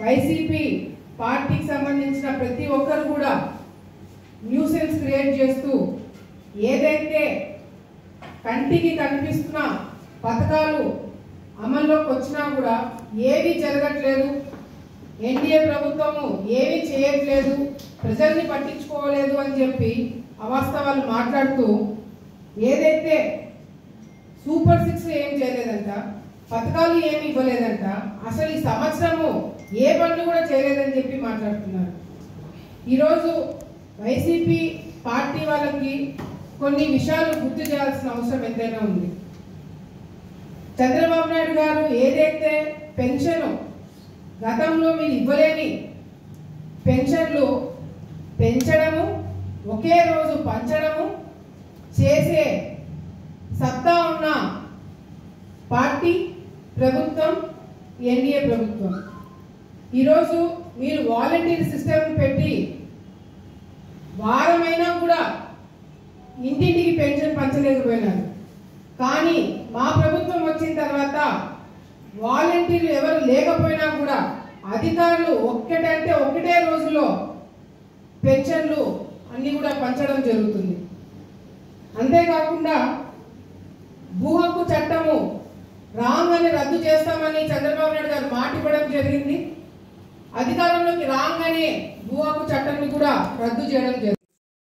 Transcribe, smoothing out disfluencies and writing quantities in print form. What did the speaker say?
YCP పార్టీకి సంబంధించిన ప్రతి ఒక్కరు కూడా న్యూసెన్స్ క్రియేట్ చేస్తూ ఏదైతే కంటికి కనిపిస్తున్న పథకాలు అమల్లోకి వచ్చినా కూడా ఏవి జరగట్లేదు, ఎన్డీఏ ప్రభుత్వము ఏవి చేయట్లేదు, ప్రజల్ని పట్టించుకోలేదు అని చెప్పి అవాస్తవాలు మాట్లాడుతూ ఏదైతే సూపర్ 6 ఏం చేయలేదంట, పథకాలు ఏమి ఇవ్వలేదంట, అసలు ఈ సంవత్సరము ఏ పనులు కూడా చేయలేదని చెప్పి మాట్లాడుతున్నారు. ఈరోజు వైసీపీ పార్టీ వాళ్ళకి కొన్ని విషయాలు గుర్తు చేయాల్సిన అవసరం ఎంతైనా ఉంది. చంద్రబాబు నాయుడు గారు ఏదైతే పెన్షన్ గతంలో మీరు ఇవ్వలేని పెన్షన్లు పెంచడము, ఒకే రోజు పంచడము చేసే సత్తా ఉన్న పార్టీ ప్రభుత్వం ఎన్డీఏ ప్రభుత్వం. ఈరోజు మీరు వాలంటీర్ సిస్టమ్ పెట్టి వారమైనా కూడా ఇంటింటికి పెన్షన్ పంచలేకపోయినారు. కానీ మా ప్రభుత్వం వచ్చిన తర్వాత వాలంటీర్లు ఎవరు లేకపోయినా కూడా అధికారులు ఒకటే రోజులో పెన్షన్లు అన్ని కూడా పంచడం జరుగుతుంది. అంతేకాకుండా భూ హక్కు చట్టము రాగానే రద్దు చేస్తామని చంద్రబాబు నాయుడు గారు మాట ఇవ్వడం జరిగింది. అధికారంలోకి రాగానే భూ హక్కు చట్టాన్ని కూడా రద్దు చేయడం జరిగింది.